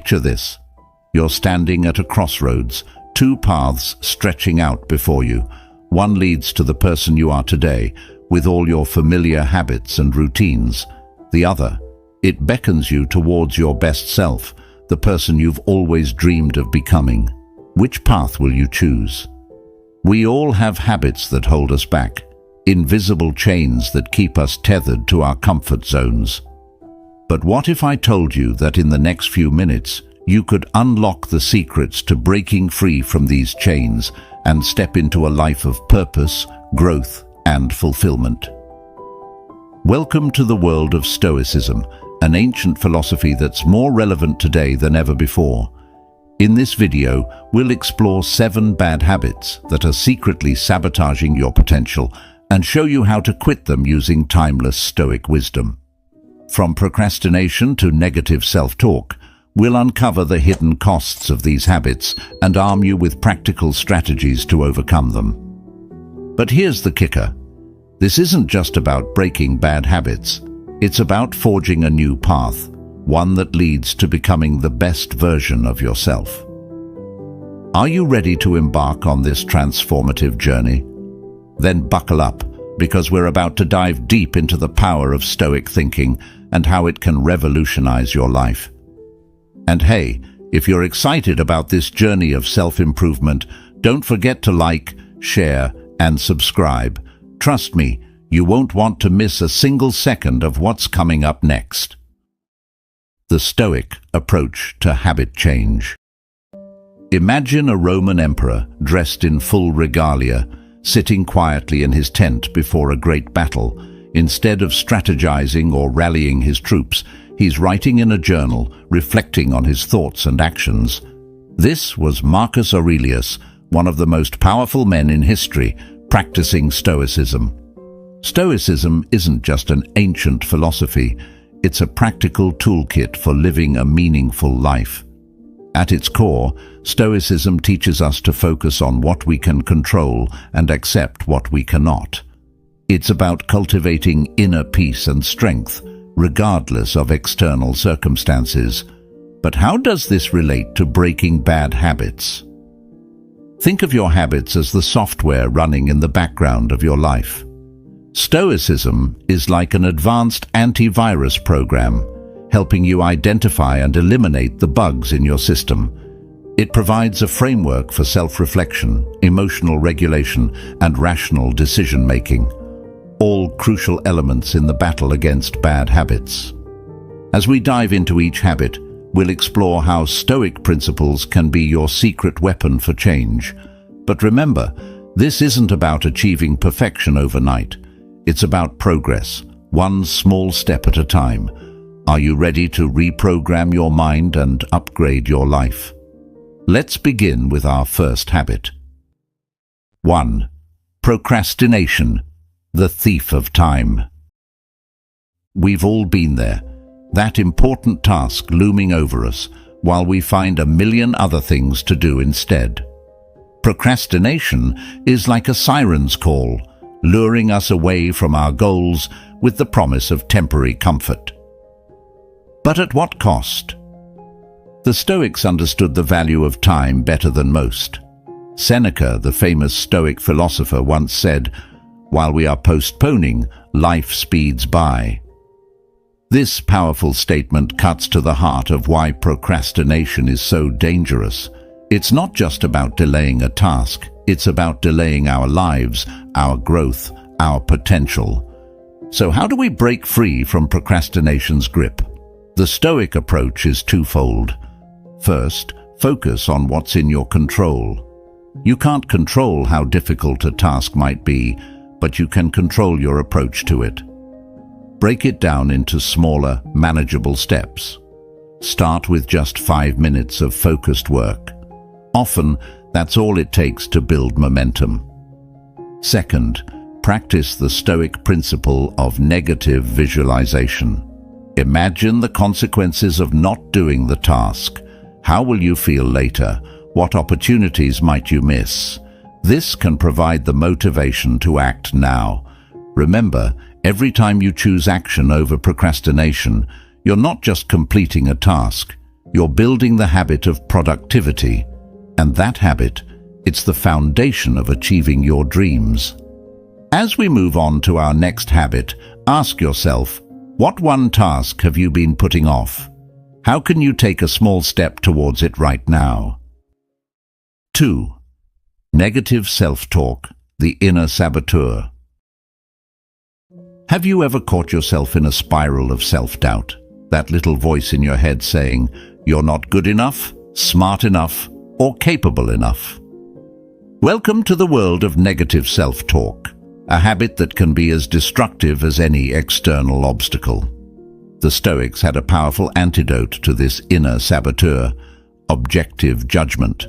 Picture this. You're standing at a crossroads, two paths stretching out before you. One leads to the person you are today, with all your familiar habits and routines. The other, it beckons you towards your best self, the person you've always dreamed of becoming. Which path will you choose? We all have habits that hold us back, invisible chains that keep us tethered to our comfort zones. But what if I told you that in the next few minutes, you could unlock the secrets to breaking free from these chains and step into a life of purpose, growth, and fulfillment? Welcome to the world of Stoicism, an ancient philosophy that's more relevant today than ever before. In this video, we'll explore 7 bad habits that are secretly sabotaging your potential and show you how to quit them using timeless Stoic wisdom. From procrastination to negative self-talk, we'll uncover the hidden costs of these habits and arm you with practical strategies to overcome them. But here's the kicker. This isn't just about breaking bad habits. It's about forging a new path, one that leads to becoming the best version of yourself. Are you ready to embark on this transformative journey? Then buckle up, because we're about to dive deep into the power of Stoic thinking and how it can revolutionize your life. And hey, if you're excited about this journey of self-improvement, don't forget to like, share, and subscribe. Trust me, you won't want to miss a single second of what's coming up next. The Stoic approach to habit change. Imagine a Roman emperor dressed in full regalia, sitting quietly in his tent before a great battle. Instead of strategizing or rallying his troops, he's writing in a journal, reflecting on his thoughts and actions. This was Marcus Aurelius, one of the most powerful men in history, practicing Stoicism. Stoicism isn't just an ancient philosophy, it's a practical toolkit for living a meaningful life. At its core, Stoicism teaches us to focus on what we can control and accept what we cannot. It's about cultivating inner peace and strength, regardless of external circumstances. But how does this relate to breaking bad habits? Think of your habits as the software running in the background of your life. Stoicism is like an advanced antivirus program, helping you identify and eliminate the bugs in your system. It provides a framework for self-reflection, emotional regulation, and rational decision-making, all crucial elements in the battle against bad habits. As we dive into each habit, we'll explore how Stoic principles can be your secret weapon for change. But remember, this isn't about achieving perfection overnight. It's about progress, one small step at a time. Are you ready to reprogram your mind and upgrade your life? Let's begin with our first habit. 1. Procrastination, the thief of time. We've all been there, that important task looming over us, while we find a million other things to do instead. Procrastination is like a siren's call, luring us away from our goals with the promise of temporary comfort. But at what cost? The Stoics understood the value of time better than most. Seneca, the famous Stoic philosopher, once said, "While we are postponing, life speeds by." This powerful statement cuts to the heart of why procrastination is so dangerous. It's not just about delaying a task, it's about delaying our lives, our growth, our potential. So how do we break free from procrastination's grip? The Stoic approach is twofold. First, focus on what's in your control. You can't control how difficult a task might be, but you can control your approach to it. Break it down into smaller, manageable steps. Start with just 5 minutes of focused work. Often, that's all it takes to build momentum. Second, practice the Stoic principle of negative visualization. Imagine the consequences of not doing the task. How will you feel later? What opportunities might you miss? This can provide the motivation to act now. Remember, every time you choose action over procrastination, you're not just completing a task, You're building the habit of productivity, and that habit, it's the foundation of achieving your dreams. As we move on to our next habit, ask yourself, what one task have you been putting off? How can you take a small step towards it right now? 2. Negative self-talk, the inner saboteur. Have you ever caught yourself in a spiral of self-doubt? That little voice in your head saying, you're not good enough, smart enough, or capable enough. Welcome to the world of negative self-talk, a habit that can be as destructive as any external obstacle. The Stoics had a powerful antidote to this inner saboteur, objective judgment.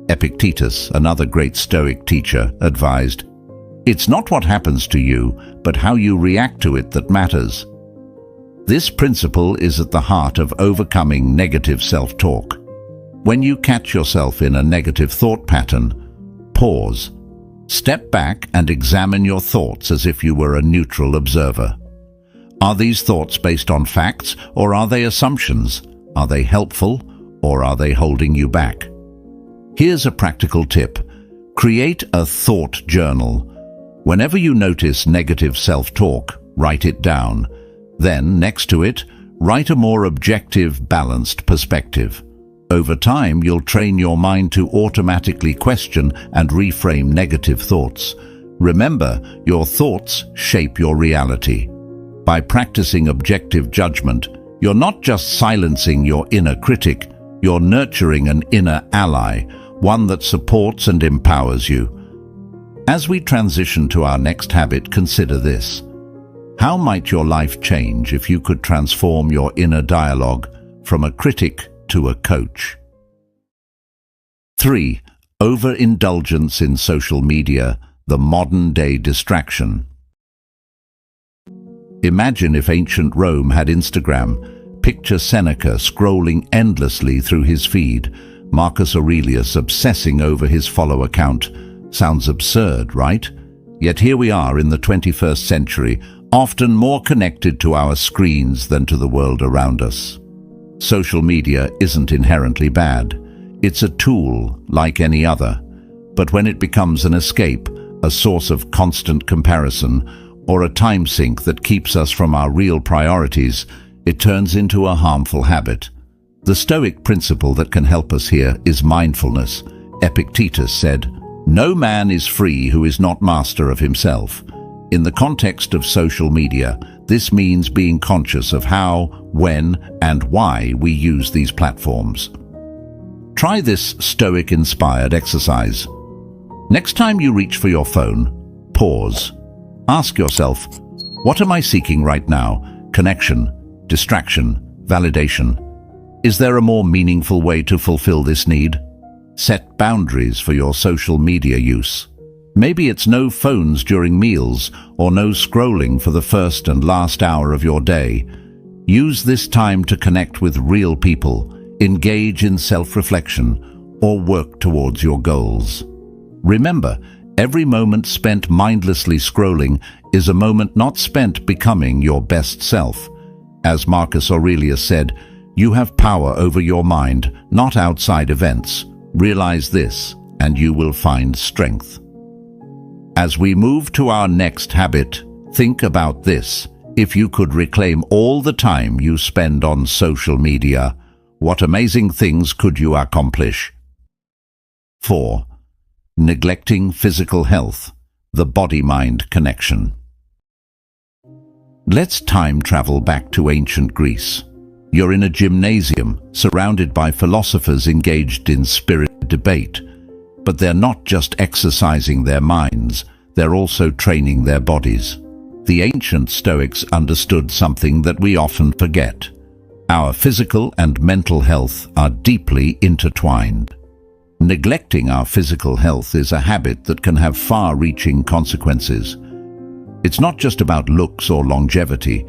Epictetus, another great Stoic teacher, advised, "It's not what happens to you, but how you react to it that matters." This principle is at the heart of overcoming negative self-talk. When you catch yourself in a negative thought pattern, pause. Step back and examine your thoughts as if you were a neutral observer. Are these thoughts based on facts, or are they assumptions? Are they helpful, or are they holding you back? Here's a practical tip. Create a thought journal. Whenever you notice negative self-talk, write it down. Then, next to it, write a more objective, balanced perspective. Over time, you'll train your mind to automatically question and reframe negative thoughts. Remember, your thoughts shape your reality. By practicing objective judgment, you're not just silencing your inner critic, you're nurturing an inner ally, one that supports and empowers you. As we transition to our next habit, consider this. How might your life change if you could transform your inner dialogue from a critic to a coach? 3. Overindulgence in social media, the modern-day distraction. Imagine if ancient Rome had Instagram. Picture Seneca scrolling endlessly through his feed, Marcus Aurelius obsessing over his follow count. Sounds absurd, right? Yet here we are in the 21st century, often more connected to our screens than to the world around us. Social media isn't inherently bad. It's a tool like any other. But when it becomes an escape, a source of constant comparison, or a time sink that keeps us from our real priorities, it turns into a harmful habit. The Stoic principle that can help us here is mindfulness. Epictetus said, "No man is free who is not master of himself." In the context of social media, this means being conscious of how, when, and why we use these platforms. Try this Stoic-inspired exercise. Next time you reach for your phone, pause. Ask yourself, what am I seeking right now? Connection, distraction, validation. Is there a more meaningful way to fulfill this need? Set boundaries for your social media use. Maybe it's no phones during meals or no scrolling for the first and last hour of your day. Use this time to connect with real people, engage in self-reflection, or work towards your goals. Remember, every moment spent mindlessly scrolling is a moment not spent becoming your best self. As Marcus Aurelius said, you have power over your mind, not outside events. Realize this, and you will find strength. As we move to our next habit, think about this. If you could reclaim all the time you spend on social media, what amazing things could you accomplish? 4. Neglecting physical health, the body-mind connection. Let's time travel back to ancient Greece. You're in a gymnasium, surrounded by philosophers engaged in spirited debate. But they're not just exercising their minds, they're also training their bodies. The ancient Stoics understood something that we often forget. Our physical and mental health are deeply intertwined. Neglecting our physical health is a habit that can have far-reaching consequences. It's not just about looks or longevity.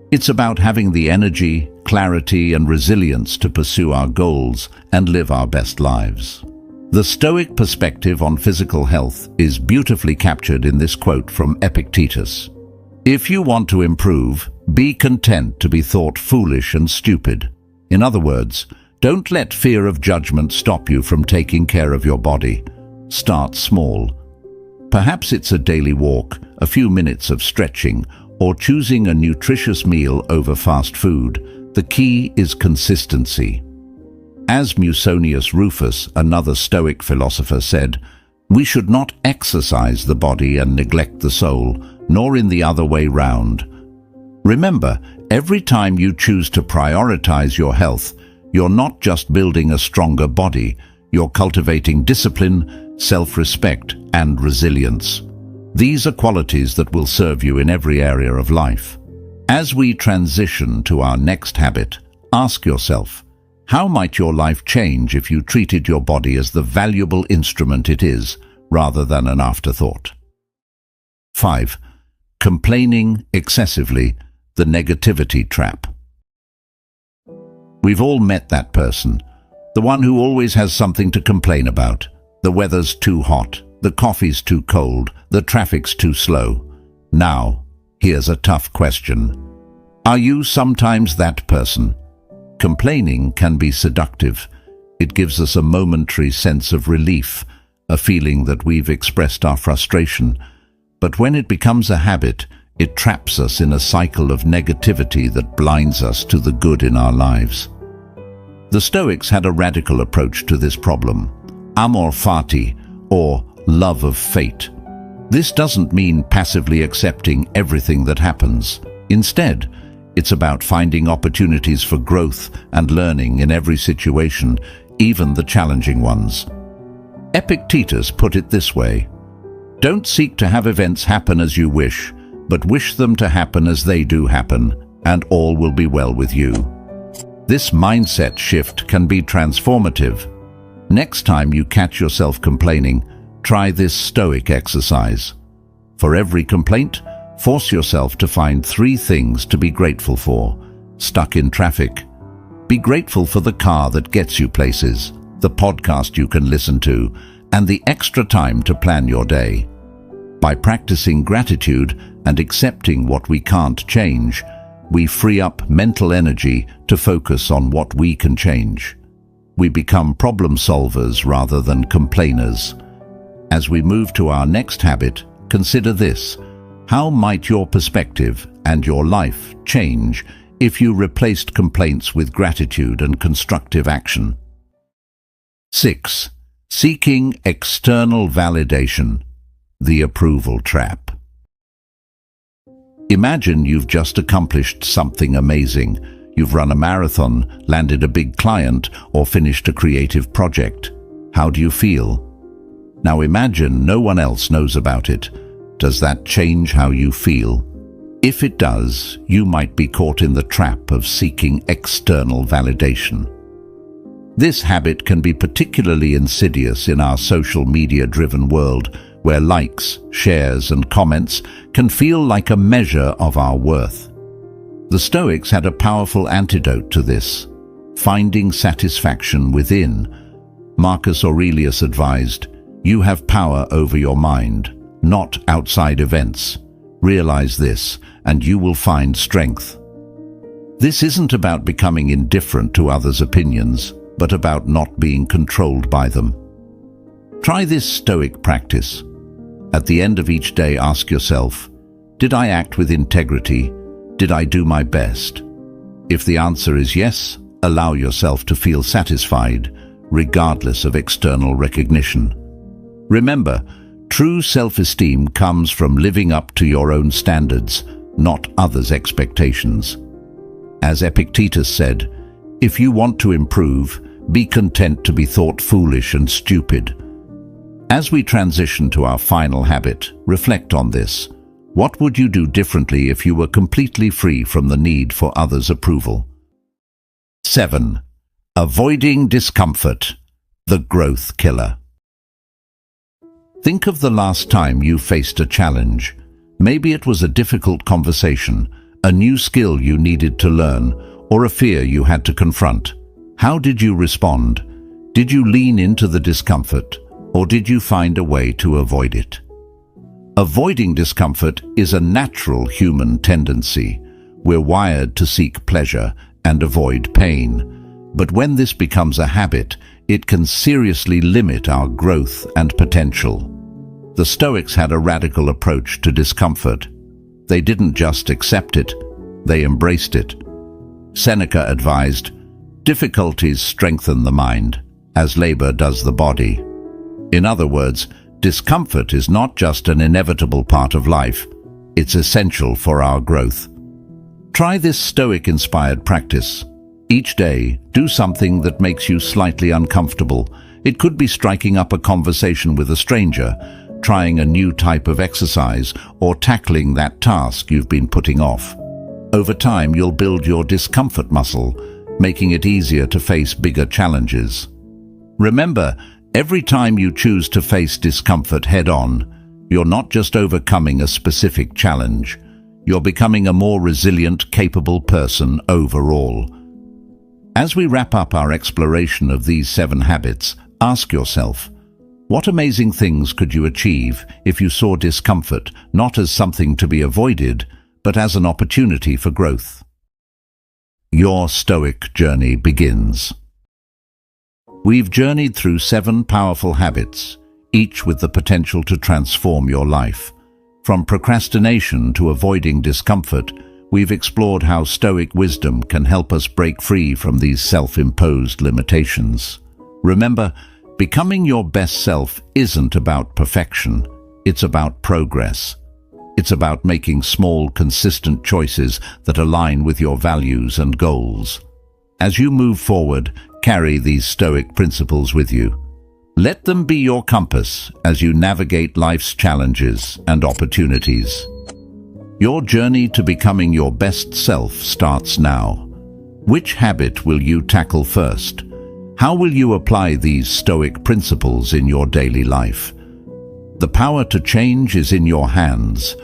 It's about having the energy, clarity, and resilience to pursue our goals and live our best lives. The Stoic perspective on physical health is beautifully captured in this quote from Epictetus. If you want to improve, be content to be thought foolish and stupid. In other words, Don't let fear of judgment stop you from taking care of your body. Start small. Perhaps it's a daily walk, a few minutes of stretching, or choosing a nutritious meal over fast food. The key is consistency. As Musonius Rufus, another Stoic philosopher, said, "We should not exercise the body and neglect the soul, nor in the other way round." Remember, every time you choose to prioritize your health, you're not just building a stronger body, you're cultivating discipline, self-respect, and resilience. These are qualities that will serve you in every area of life. As we transition to our next habit, ask yourself, how might your life change if you treated your body as the valuable instrument it is, rather than an afterthought? 5. Complaining excessively, the negativity trap. We've all met that person, the one who always has something to complain about. The weather's too hot, the coffee's too cold, the traffic's too slow. Now, here's a tough question. Are you sometimes that person? Complaining can be seductive. It gives us a momentary sense of relief, a feeling that we've expressed our frustration. But when it becomes a habit, it traps us in a cycle of negativity that blinds us to the good in our lives. The Stoics had a radical approach to this problem, amor fati, or love of fate. This doesn't mean passively accepting everything that happens. Instead, it's about finding opportunities for growth and learning in every situation, even the challenging ones. Epictetus put it this way: "Don't seek to have events happen as you wish, but wish them to happen as they do happen, and all will be well with you." This mindset shift can be transformative. Next time you catch yourself complaining, try this Stoic exercise. For every complaint, force yourself to find 3 things to be grateful for. Stuck in traffic? Be grateful for the car that gets you places, the podcast you can listen to, and the extra time to plan your day. By practicing gratitude and accepting what we can't change, we free up mental energy to focus on what we can change. We become problem solvers rather than complainers. As we move to our next habit, consider this: how might your perspective and your life change if you replaced complaints with gratitude and constructive action? 6. Seeking external validation, the approval trap. Imagine you've just accomplished something amazing. You've run a marathon, landed a big client, or finished a creative project. How do you feel? Now imagine no one else knows about it. Does that change how you feel? If it does, you might be caught in the trap of seeking external validation. This habit can be particularly insidious in our social media-driven world, where likes, shares, and comments can feel like a measure of our worth. The Stoics had a powerful antidote to this: finding satisfaction within. Marcus Aurelius advised, "You have power over your mind, not outside events. Realize this, and you will find strength." This isn't about becoming indifferent to others' opinions, but about not being controlled by them. Try this Stoic practice. At the end of each day, ask yourself, did I act with integrity? Did I do my best? If the answer is yes, allow yourself to feel satisfied, regardless of external recognition. Remember, true self-esteem comes from living up to your own standards, not others' expectations. As Epictetus said, if you want to improve, be content to be thought foolish and stupid. As we transition to our final habit, reflect on this. What would you do differently if you were completely free from the need for others' approval? 7. Avoiding discomfort, the growth killer. Think of the last time you faced a challenge. Maybe it was a difficult conversation, a new skill you needed to learn, or a fear you had to confront. How did you respond? Did you lean into the discomfort, or did you find a way to avoid it? Avoiding discomfort is a natural human tendency. We're wired to seek pleasure and avoid pain. But when this becomes a habit, it can seriously limit our growth and potential. The Stoics had a radical approach to discomfort. They didn't just accept it, they embraced it. Seneca advised, "Difficulties strengthen the mind, as labor does the body." In other words, discomfort is not just an inevitable part of life, it's essential for our growth. Try this Stoic-inspired practice. Each day, do something that makes you slightly uncomfortable. It could be striking up a conversation with a stranger, trying a new type of exercise, or tackling that task you've been putting off. Over time, you'll build your discomfort muscle, making it easier to face bigger challenges. Remember, every time you choose to face discomfort head-on, you're not just overcoming a specific challenge, you're becoming a more resilient, capable person overall. As we wrap up our exploration of these 7 habits, ask yourself, what amazing things could you achieve if you saw discomfort not as something to be avoided, but as an opportunity for growth? Your Stoic journey begins. We've journeyed through 7 powerful habits, each with the potential to transform your life. From procrastination to avoiding discomfort, we've explored how Stoic wisdom can help us break free from these self-imposed limitations. Remember, becoming your best self isn't about perfection, it's about progress. It's about making small, consistent choices that align with your values and goals. As you move forward, carry these Stoic principles with you. Let them be your compass as you navigate life's challenges and opportunities. Your journey to becoming your best self starts now. Which habit will you tackle first? How will you apply these Stoic principles in your daily life? The power to change is in your hands.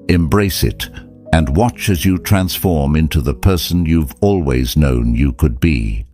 Embrace it and watch as you transform into the person you've always known you could be.